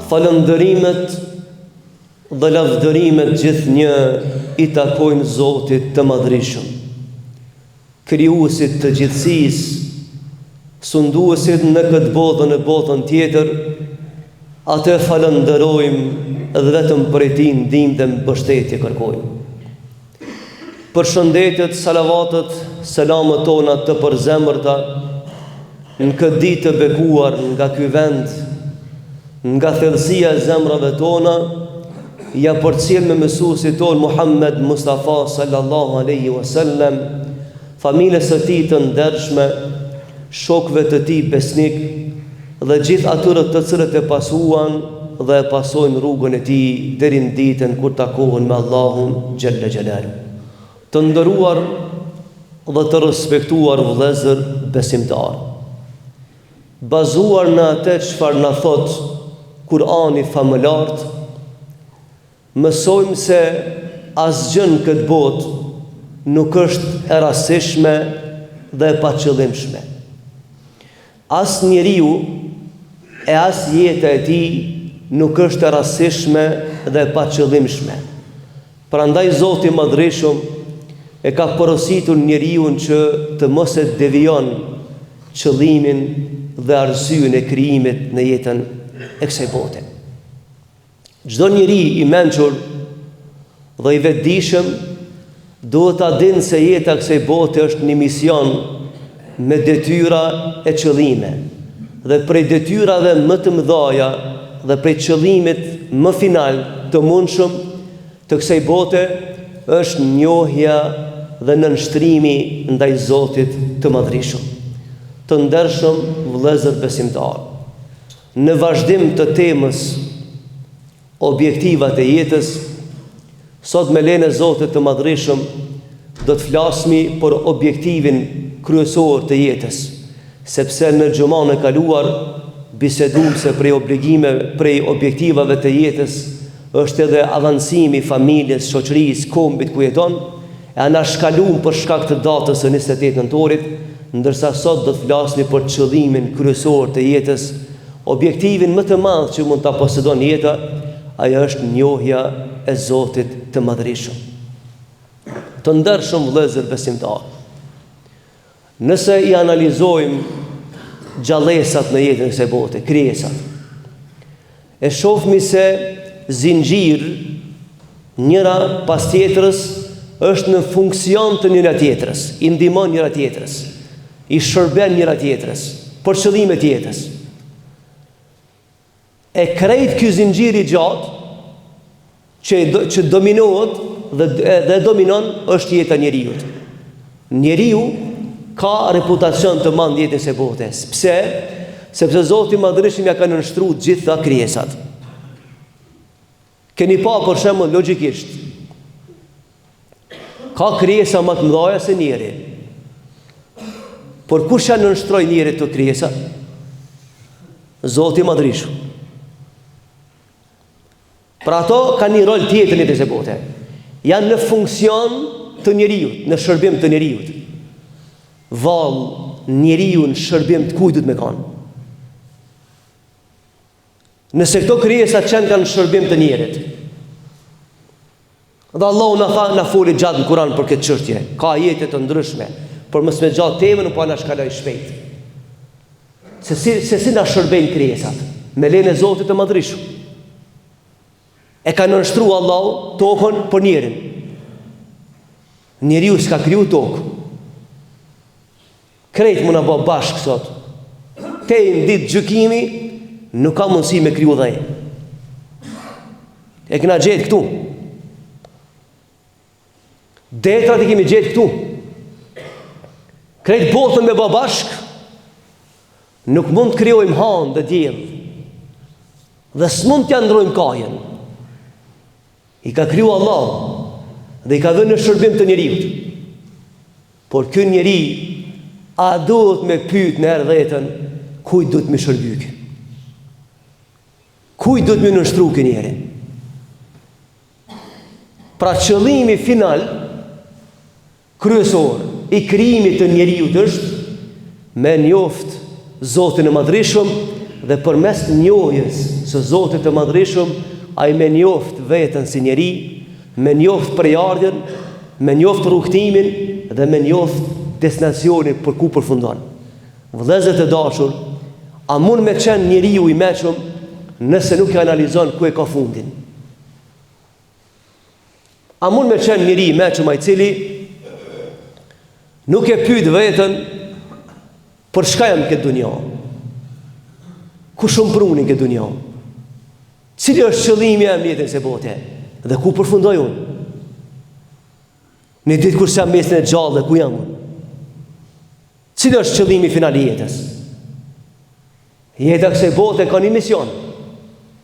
falëndërimet dhe lavdërimet gjithnjë i takojnë Zotit të Madhrishëm, krijuesit të gjithësisë, sunduesit në këtë botë dhe në botën tjetër. Atë falënderojmë dhe vetëm prej Tij ndihmë dhe mbështetje kërkojmë. Përshëndetjet, salavatet, selamet tona të përzemërta në këtë ditë të bekuar nga ky vend, nga thellësia e zemrave tona, ja përcjell me mësuesit ton Muhammed Mustafa sallallahu alaihi wasallam, familjes së tij të ndershme, shokëve të tij besnik dhe gjithë atyre të cilët e pasuan dhe e pasojnë rrugën e tij deri në ditën kur takohen me Allahun xhalla xhelal. Të nderuar dhe të respektuar vëllezër besimtar, bazuar në atë çfarë na thot Kurani famëlart, mësojmë se asgjë në këtë botë nuk është e rastishme dhe e paqëllimshme. As njeriu e as jeta e tij nuk është e rastishme dhe e paqëllimshme. Prandaj Zoti i Madhreshëm e ka porositur njeriu që të mos e devijon qëllimin dhe arsyeën e krijimit në jetën e kësaj bote. Çdo njeri i mençur dhe i vetëdijshëm duhet ta dinë se jeta e kësaj bote është një mision me detyra e qëllime, dhe prej detyrave më të mëdha dhe prej qëllimit më final të mundshëm të kësaj bote është njohja dhe nënshtrimi ndaj Zotit të Madhrishëm. Të ndershëm vëllezër besimtar, në vazhdim të temës objektivat e jetës, sot me lejen e Zotit të Madhrishëm do të flasmi për objektivin kryesor të jetës, sepse në xhuman e kaluar biseduam se prej objektivave të jetës është edhe avancimi i familjes, shoqërisë, kombit ku jeton, e anashkaluam për shkak të datës së 28 nëntorit, ndërsa sot do të flasni për qëllimin kryesor të jetës, objektivin më të madh që mund ta posedon jeta, ajo është njohja e Zotit të Madhrishëm. Të ndershëm vëllezër besimtar, nëse i analizojmë gjallësat në jetën e kësaj bote, krijesat, e shohmi se zinxhir njëra pas tjetrës është në funksion të njëra tjetrës, i ndihmon njëra tjetrës, i shërben njëra tjetrës për qëllime të jetës. E krejt ky zinxhir i gjatë që dominohet dhe dominon është jeta e njeriu. Njeriu ka reputacion të madh në jetën e kësaj bote. Pse? Sepse Zoti i Madhreshëm ja ka nënshtruar gjitha krijesat. Keni pa për shembull logjikisht, ka krijesa më të mëdha se njeri. Por kush ja nënshtroi njerit të krijesa? Zoti i Madhreshëm. Pra ato kanë një rol tjetër në jetën e kësaj bote. Janë në funksion të njeriu, në shërbim të njeriu. Vallë, njeriu në shërbim të kujt duhet me kanë? Nëse këto krijesa kanë në shërbim të njerit. Dhe Allahu na foli gjatë në Kur'an për këtë çështje. Ka ajete të ndryshme, por mos me gjatë temën, po na shkaloj shpejt. Se si na shërbejnë krijesat? Me lejen e Zotit të Madhrishëm. E ka nënshtruar Allahu tokën për njerin. Njeriu s'ka kriju tokë. Krejt më në bë bashkë sot. Te në ditë gjykimi nuk ka mundësi me kriju dhe. E këna gjetë këtu. Detrat i kemi gjetë këtu. Krejt botën me bë bashkë, nuk mund të krijojmë hanë dhe diell. Dhe s'mund t'ja ndrojmë kajen. I ka kriju Allah dhe i ka dhënë në shërbim të njeriut. Por ky njeri a duhet me pyet në erdhëtën kujt duhet me shërbyk? Kujt duhet me nënshtru ky njeri? Pra qëllimi final kryesor i krijimit të njeriut është me njoft Zotin e Madhreshëm dhe përmes njohjes së Zotit të Madhreshëm, ai me njoft veten si njeri, me njoft përjardhjen, me njoft rrugtimin dhe me njoft destinacionin për ku përfundon. Vëllezër të dashur, a mund me qenë njeriu i mëshëm nëse nuk e analizon ku e ka fundin? A mund me qenë njeri i mëshëm ai cili nuk e pyet veten për çka jam këtë dunja? Ku shumë prunin këtë dunja? Cili është qëllimi jam në jetën e bote? Dhe ku përfundoj unë? Në ditë kur jam mesën e gjallë, ku jam unë? Cili është qëllimi final i jetës? Jeta kësaj bote ka një mision,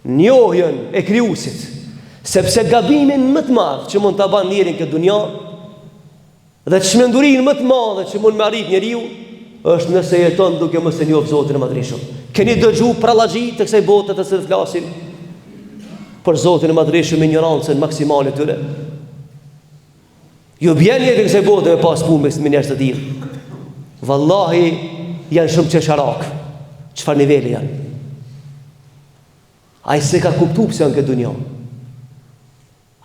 njohjen e krijuesit, sepse gabimin më të madh që mund ta bën njeriu këtë dunja dhe çmendurinë më të madhe që mund me arrit njeriu është nëse jeton duke mos e njohur Zotin e Madhreshëm. Keni dëgjuar prallazhi të kësaj bote të cilët flasin për Zotin e Madhreshëm me ignorancën maksimale tyre? Ju bjen jetë kësaj bote me pas punë me njerëz të tillë. Vallahi janë shumë çesharak. Çfarë niveli janë? Ai se ka kuptuar pse janë këtë dunjë.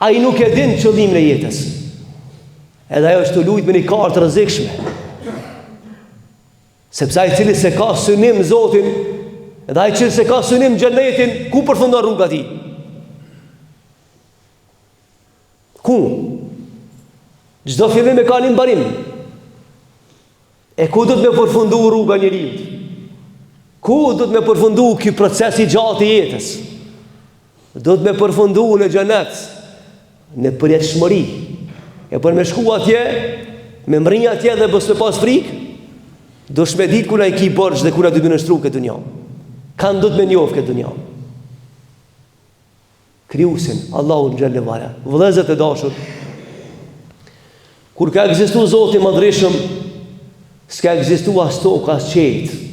Ai nuk e din qëllimin e jetës. Edhe ajo është të luajt me një kartë rrezikshme. Sepse ai cili se ka synim Zotin, edhe ai cili se ka synim xhenetin, ku përfundon rruga e tij? Ku? Çdo fillim e ka një mbarim. E ku do të me përfundu rruga njeriu? Ku do të me përfundu ky proces i gjatë i jetës? Do të me përfundu në xhenet, në përjetshmëri. E për me shku atje, me mrinj atje dhe bës me pas frikë, do shme ditë kuna i ki borç dhe kuna dy të nështru këtë dunja. Kanë do të me njohë këtë dunja. Krijuesin, Allahun xhelle wala. Vëllezër të dashur, kur ka ekzistu Zoti i Madhreshëm, s'ka ekzistu as tokë, as qetë,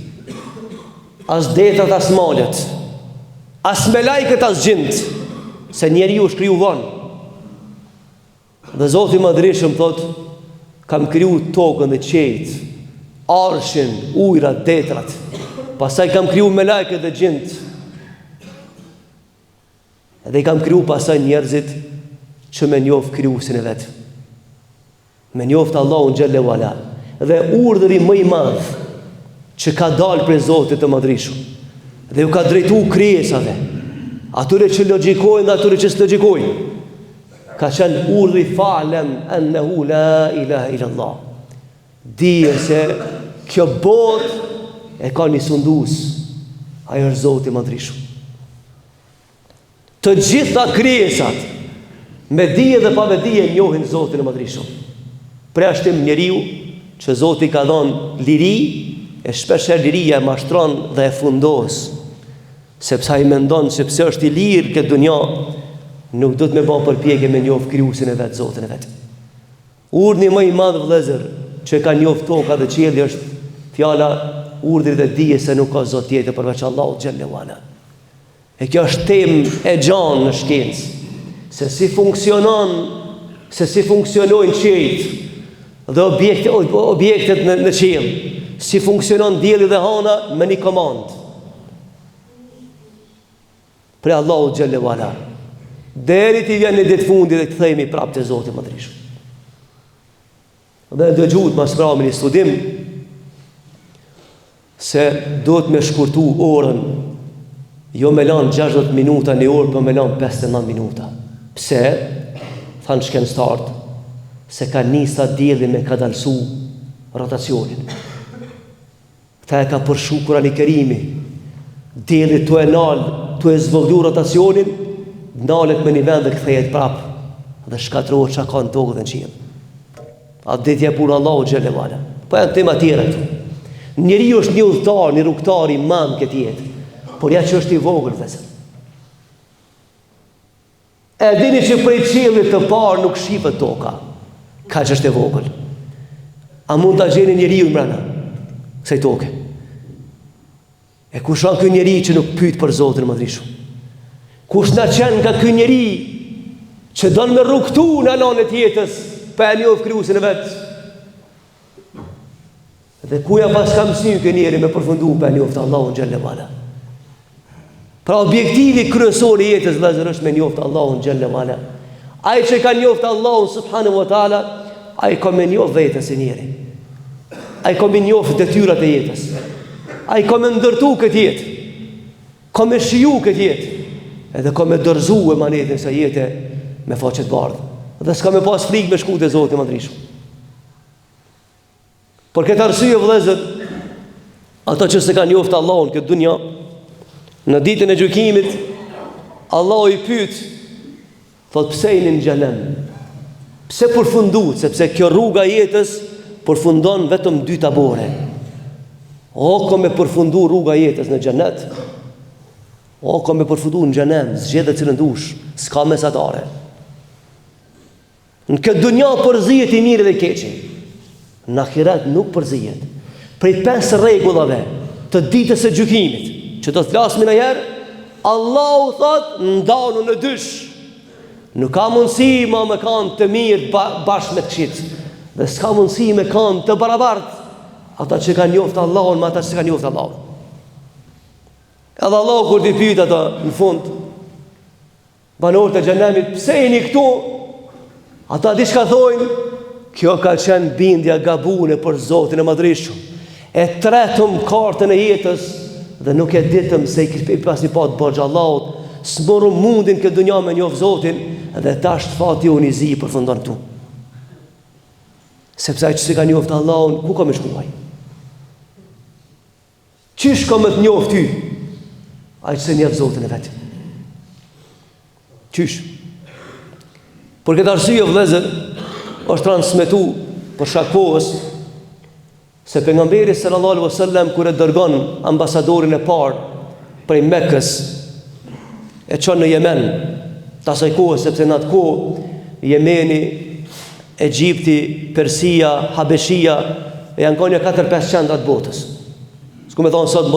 as detrat, as malet, as me lajket, as gjint, se njeriu është kriju vonë. Dhe Zoti i Madhreshëm thot, kam kriju tokën dhe qetë, arshin, ujrat, detrat, pastaj kam kriju me lajket dhe gjint, edhe i kam kriju pastaj njerëzit që me njoft krijuesin e vet, me njoft Allahun xhelle wala. Dhe urdhri më i madh që ka dalë prej Zotit të Madhreshëm dhe ju ka drejtuar krijesave, atyre që logjikojnë dhe atyre që s'logjikojnë, ka qenë urdhri fa'lem ennehu la ilaha illallah. Dije se kjo botë e ka një sundus, ajo është Zoti i Madhreshëm. Të gjitha krijesat me dije dhe pa me dije njohin Zotin e Madhreshëm. Preashtim njeriu që Zoti ka dhënë liri, e shpeshherë liria e mashtron dhe e fundos, sepse ai mendon se pse është i lirë këtë dunja, nuk do të me bën përpjekje me njoft krijuesin e vet, Zotin e vet. Urdhri më i madh vëllezër që ka njoft toka dhe qielli është fjala urdhrit e dijes se nuk ka Zot tjetër përveç Allahut xhelle wala. E kjo është temë e gjanë në shkencë, se si funksionojnë qiejt dhe objektet në qiell, si funksionon dielli dhe hana me një komandë për Allahut xhelle wala. Deri ti vjen në ditë fundit dhe të themi prapë te Zoti i Madhreshëm. Dhe dëgjuat mas pramin i studim se do të me shkurtu orën, jo me lanë 60 minuta një orë, për me lanë 59 minuta. Pse? Thanë shkencëtarët, se ka nisa dielli me ka dalsu rotacionin. Këta e ka përshu Kurani Kerimi, dielli të e nalë, të e zvëllu rotacionin, nalet me një vend dhe këthejet prapë dhe shkatrohet që ka në tokë dhe në qiell. A ditja e pura Allahu xhelle wala. Po janë tema tjera këtu. Njeriu është një udhëtar, një rrugtar i madh këtë jetë, por ja që është i vogël vëzë. E dini që prej qiellit të parë nuk shihet toka, ka që është e vogël. A mund ta gjeni njeriu mbrana kësaj toke? E kush është ky njeri që nuk pyet për Zotin e Madhreshëm? Kush na qen nga ky njeri që don me rrugtu në anën e jetës pa e njohur krijuesin e vet? Dhe kuja pas kam mësy ky njeri me përfundu pa e njohur Allahun xhelle wala. Pra objektivi kryesor i jetës vëllezër është me njoftë Allahun xhalla wala. Ai që ka njoftë Allahun subhanahu wa taala, ai ka me njoftë vetës e njeri. Ai ka me njoftë detyrat e jetës. Ai ka me ndërtu këtë jetë. Ka me shiju këtë jetë. Edhe ka me dërzu e manetin sa jetë me faqet bardhë. Dhe s'ka me pas frikë me shku te Zoti madhrishëm. Por këtë arsye vëllezër, ata që se kanë njoftë Allahun këtë dunja, në ditën e gjykimit, Allahu i pyet, thot pse jeni në xhenem? Pse përfunduat? Sepse kjo rruga e jetës përfundon vetëm 2 tabore. O ka me përfundu rruga e jetës në xhenet, o ka me përfundu në xhenem, zgjedhë cilën dush, s'ka mesatare. Në këtë dunja përzihet i mirë dhe i keqi. Në ahiret nuk përzihet. Prej 5 rregullave të ditës së gjykimit, që do të flasim një herë, Allahu thot ndanu në dysh. Nuk ka mundësi me kanë të mirë bashkë me të këqit. Dhe s'ka mundësi me kanë të barabartë ata që kanë njoftë Allahun me ata që kanë njoftë Allahun. Edhe Allahu kur t'i pyet ata në fund, banorët e xhenemit, pse jeni këtu? Ata diçka thojnë, kjo ka qenë bindja gabune për Zotin e madhrishëm. E tretëm kartën e jetës dhe nuk e ditëm se i pas një patë borxh Allahut, s'morëm mundin këtë dunja me njoft Zotin, dhe tash fati unë i zi përfundon këtu. Sepse ai që si ka njoft Allahun, ku ka me shkuaj? Qysh ka me të njoft ty? Ai që se njeh Zotin e vet. Qysh? Por këtë arsye vëllezër është transmetu për shkak kohës se pejgamberi sallallahu alaihi wasallam kur e dërgon ambasadorin e parë prej Mekës e çon në Yemen, tasaj kohës, sepse në atë kohë Jemeni, Egjipti, Persia, Habeshia janë konja 4-5 qendra të botës. S'ku me thonë sot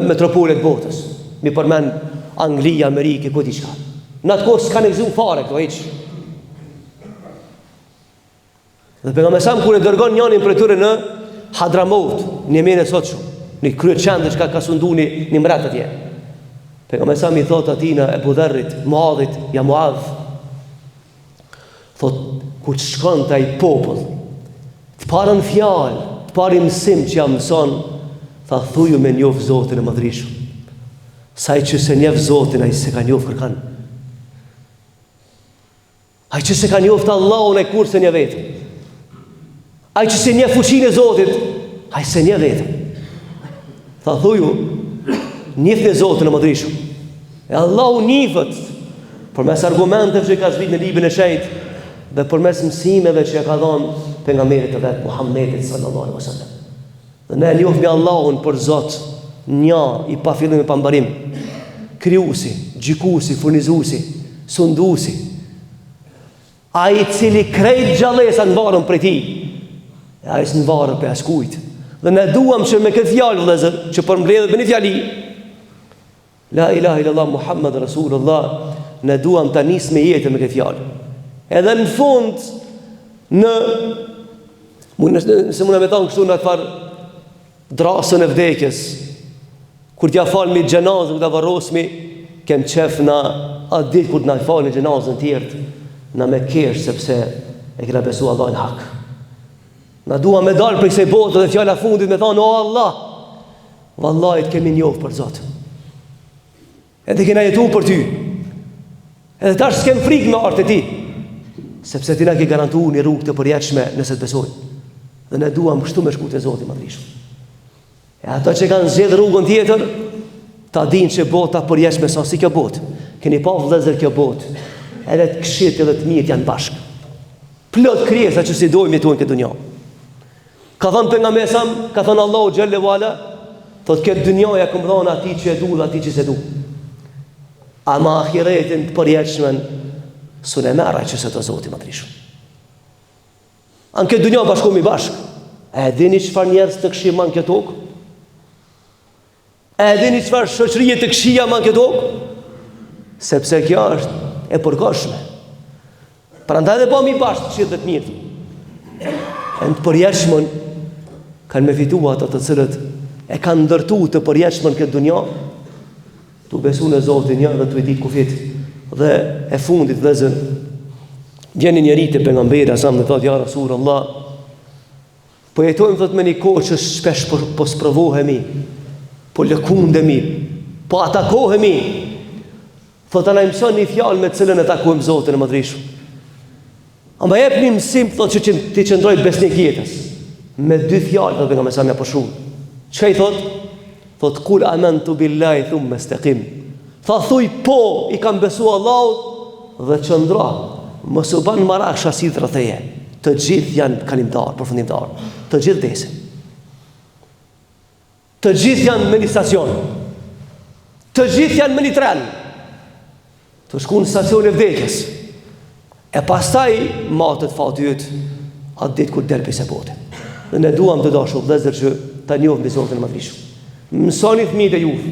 metropolet botës. Mi përmen Anglia, Amerikë, ku diçka. Në atë kohë s'kanë ekzistuar fare këto hiç. Dhe pejgamberi sa kur e dërgon njërin prej tyre në Hadramaut, në Yemen e sotshëm, në krye qendër që ka sunduni në mrat atje. Pejgamberi sa mi thot atina Ebu Dharrit, Muadhit, ja Muadh, thot kur shkon te ai popull, të parën fjalë, të parë mësim që jam mëson, tha thuju me njoft Zotin e madhrishëm. Sa i që se njeh Zotin, ai se ka njoft kërkan. Ai që se ka njoft Allahun ai kur se njeh vetëm. Ai që se njeh fuqinë e Zotit, ai se njeh vetëm. Tha thuju, njefni Zotin e madhrishëm. E Allahu njihet përmes argumenteve që ka zbrit në librin e shenjtë dhe përmes mësimeve që ka dhënë pejgamberit të vet Muhammedit sallallahu alaihi wasallam. Dhe ne njohim Allahun për Zot, një i pa fillim e pa mbarim, krijuesi, gjykuesi, furnizuesi, sunduesi. Ai i cili krejt gjallësa në varën prej tij. Ai s'në varën për askujt. Dhe ne duam që me këtë fjalë vëllezër, që përmbledhet me një fjali, La ilaha illallah Muhammad Rasulullah, ne duam ta nismë jetën me këtë fjalë. Edhe në fund se mund të thonë kështu në atë drasën e vdekjes, kur t'ja falmi xhenazën, kur ta varrosmi, kem qef na atë ditë kur t'na falni xhenazën tjerë, na me kesh sepse e kena besu Allahin hak. Na duam me dalë për kësaj bote dhe fjala fundit me thonë, o Allah, vallahi të kemi njohur për Zot. Edhe kena jetu për ty. Edhe tash s'kem frikë me artë e ti, sepse ti na ke garantuar një rrugë të përjetshme nëse të besojmë. Dhe ne duam kështu me shku te Zoti i madhrishëm. E ata që kanë zgjedhur rrugën tjetër, ta dinë që bota përjetshme sa si kjo botë. Keni pa vëllezër kjo botë, edhe të këqit edhe të mirë janë bashkë. Plot krijesa që si dojmë jetojnë këtë dunjë. Ka thënë pejgamberi sa, ka thënë Allahu xhelle wala, thotë këtë dunjë ja kam dhënë atij që e du dhe atij që s'e du. Ama ahiretin të përjetshmën sunë merra që se të Zoti i madhrishëm. Anë këtë dunjë bashkohemi bashkë. E dini çfarë njerëz të këqij man këtë tokë? E dini çfarë shoqërie të këqija man këtë tokë? Sepse kjo është e përkohshme. Prandaj dhe bëmi bashkë që të mirë. E në të përjetshmën kanë me fituar ato të cilët e kanë ndërtuar të përjetshmën këtë dunjë tu besu në Zotin një dhe tu i ditë kufit. Dhe e fundit vëllezër, vjen njëri te pejgamberi asam dhe thotë ja Rasulullah, po jetojmë thot me një kohë që shpesh po sprovohemi, po lëkundemi, po atakohemi. Thotë na mëson një fjalë me të cilën e takojmë Zotin e Madhreshëm. Ama jep një mësim thotë që ti qëndroj besnik jetës. Me 2 fjalë thotë pejgamberi sa më apo shumë. Çka i thotë? Thotë kul amantu billahi thumma istaqim. Tha thuj po i kam besu Allahut dhe qëndra. Mos u ban marash asit rrethëje. Të gjithë janë kalimtar, përfundimtar. Të gjithë desin. Të gjithë janë me një stacion. Të gjithë janë me një tren. Të shku në stacion e vdekjes. E pastaj matët fatyt atë ditë kur derpi se bote. Dhe ne duam të dashur vëllezër që ta njohim Zotin e Madhreshëm. Mësoni fëmijët e juve,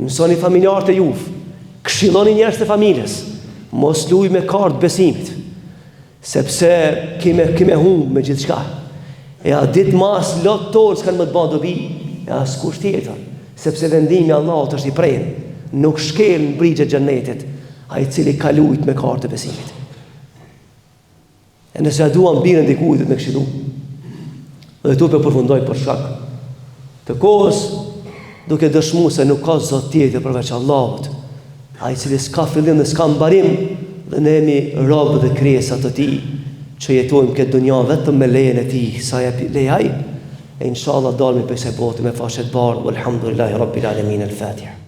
mësoni familjarët e juve, këshilloni njerëz të familjes, mos luaj me kartë besimit, sepse kime humb me gjithçka. E a ditë mas lot tonë s'kan më të bëjë dobi, e as kush tjetër, sepse vendimi i Allahut është i prerë, nuk shkel në brigjet e xhenetit ai i cili ka luajt me kartë besimit. E nëse duam birën dikujt me këshillu, dhe tu përfundoj për shkak të kohës, duke dëshmuar se nuk ka Zot tjetër përveç Allahut, ai i cili s'ka fillim dhe s'ka mbarim, dhe ne jemi robë dhe krijesa të Tij, që jetojmë këtë dunja vetëm me lejen e Tij, sa jep lejaj, e inshallah dalmi pse botë me fashet bardhë, walhamdulillahi rabbil alamin, al-Fatiha.